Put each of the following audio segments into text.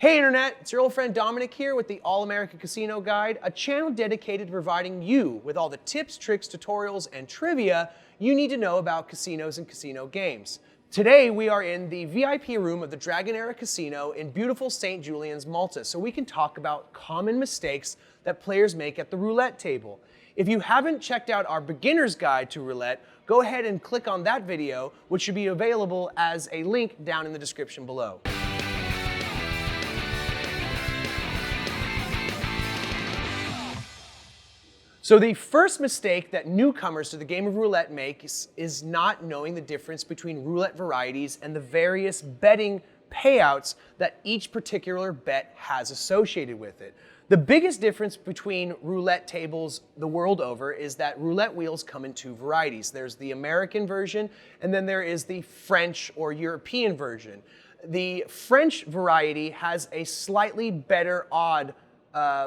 Hey Internet, it's your old friend Dominic here with the All-American Casino Guide, a channel dedicated to providing you with all the tips, tricks, tutorials, and trivia you need to know about casinos and casino games. Today we are in the VIP room of the Dragonera Casino in beautiful St. Julian's, Malta, so we can talk about common mistakes that players make at the roulette table. If you haven't checked out our beginner's guide to roulette, go ahead and click on that video, which should be available as a link down in the description below. So the first mistake that newcomers to the game of roulette make is not knowing the difference between roulette varieties and the various betting payouts that each particular bet has associated with it. The biggest difference between roulette tables the world over is that roulette wheels come in two varieties. There's the American version, and then there is the French or European version. The French variety has a slightly better odd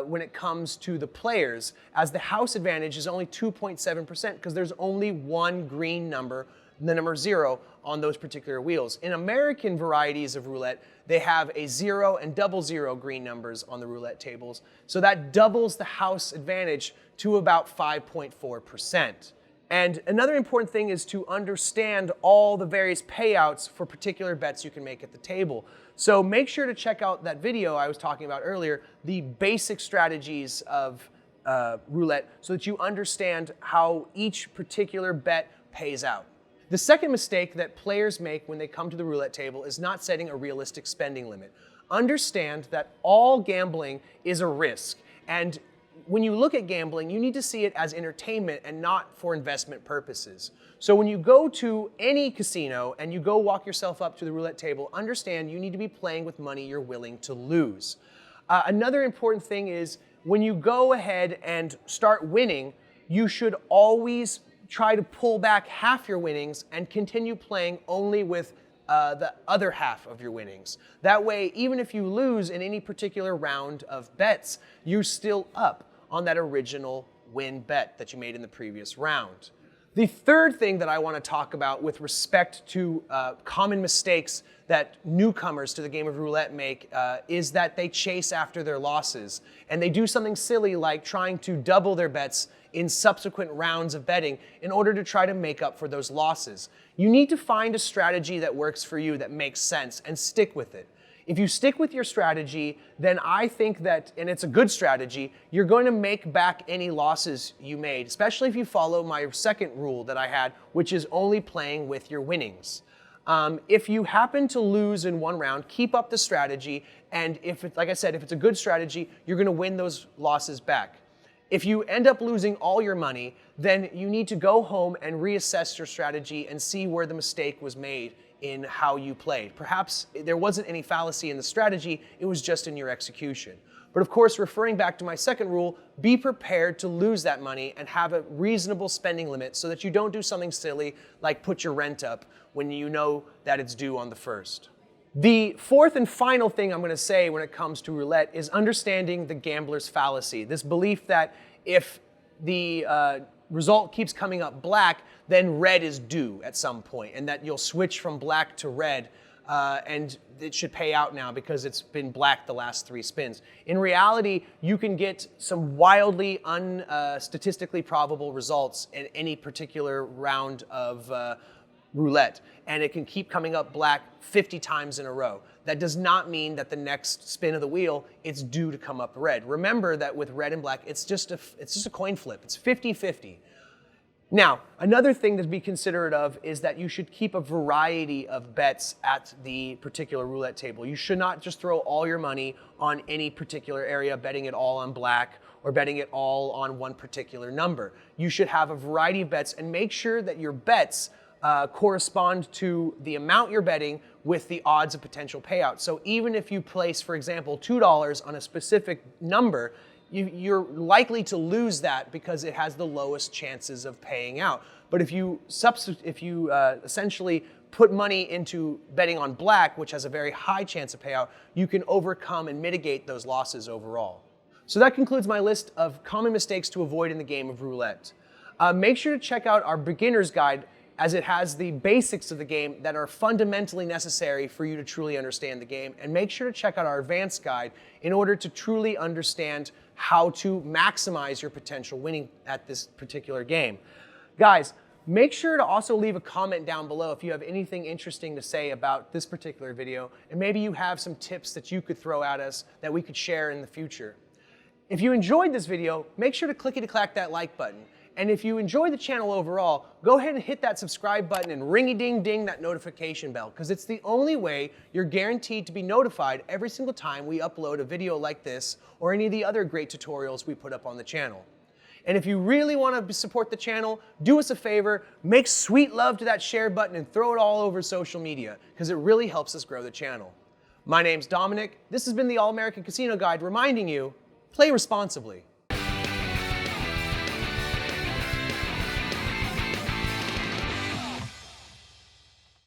when it comes to the players, as the house advantage is only 2.7% because there's only one green number, the number 0, on those particular wheels. In American varieties of roulette, they have a 0 and double 0 green numbers on the roulette tables, so that doubles the house advantage to about 5.4%. And another important thing is to understand all the various payouts for particular bets you can make at the table. So make sure to check out that video I was talking about earlier, the basic strategies of roulette, so that you understand how each particular bet pays out. The second mistake that players make when they come to the roulette table is not setting a realistic spending limit. Understand that all gambling is a risk, and when you look at gambling, you need to see it as entertainment and not for investment purposes. So when you go to any casino and you go walk yourself up to the roulette table, understand you need to be playing with money you're willing to lose. Another important thing is when you go ahead and start winning, you should always try to pull back half your winnings and continue playing only with the other half of your winnings. That way, even if you lose in any particular round of bets, you're still up on that original win bet that you made in the previous round. The third thing that I want to talk about with respect to common mistakes that newcomers to the game of roulette make is that they chase after their losses. And they do something silly like trying to double their bets in subsequent rounds of betting in order to try to make up for those losses. You need to find a strategy that works for you, that makes sense, and stick with it. If you stick with your strategy, then I think that, and it's a good strategy, you're going to make back any losses you made, especially if you follow my second rule that I had, which is only playing with your winnings. If you happen to lose in one round, keep up the strategy, and like I said, if it's a good strategy, you're going to win those losses back. If you end up losing all your money, then you need to go home and reassess your strategy and see where the mistake was made in how you played. Perhaps there wasn't any fallacy in the strategy, it was just in your execution. But of course, referring back to my second rule, be prepared to lose that money and have a reasonable spending limit so that you don't do something silly like put your rent up when you know that it's due on the 1st. The fourth and final thing I'm going to say when it comes to roulette is understanding the gambler's fallacy. This belief that if the result keeps coming up black, then red is due at some point, and that you'll switch from black to red, and it should pay out now because it's been black the last 3 spins. In reality, you can get some wildly unstatistically probable results in any particular round of roulette, and it can keep coming up black 50 times in a row. That does not mean that the next spin of the wheel, it's due to come up red. Remember that with red and black, it's just a coin flip. It's 50-50. Now, another thing to be considerate of is that you should keep a variety of bets at the particular roulette table. You should not just throw all your money on any particular area, betting it all on black or betting it all on one particular number. You should have a variety of bets and make sure that your bets correspond to the amount you're betting with the odds of potential payout. So even if you place, for example, $2 on a specific number, you're likely to lose that because it has the lowest chances of paying out. But if you essentially put money into betting on black, which has a very high chance of payout, you can overcome and mitigate those losses overall. So that concludes my list of common mistakes to avoid in the game of roulette. Make sure to check out our beginner's guide. as it has the basics of the game that are fundamentally necessary for you to truly understand the game. And make sure to check out our advanced guide in order to truly understand how to maximize your potential winning at this particular game. Guys, make sure to also leave a comment down below if you have anything interesting to say about this particular video, and maybe you have some tips that you could throw at us that we could share in the future. If you enjoyed this video, make sure to clickety-clack that like button. And if you enjoy the channel overall, go ahead and hit that subscribe button and ring-a-ding-ding that notification bell, because it's the only way you're guaranteed to be notified every single time we upload a video like this or any of the other great tutorials we put up on the channel. And if you really want to support the channel, do us a favor, make sweet love to that share button and throw it all over social media, because it really helps us grow the channel. My name's Dominic. This has been the All-American Casino Guide reminding you, play responsibly.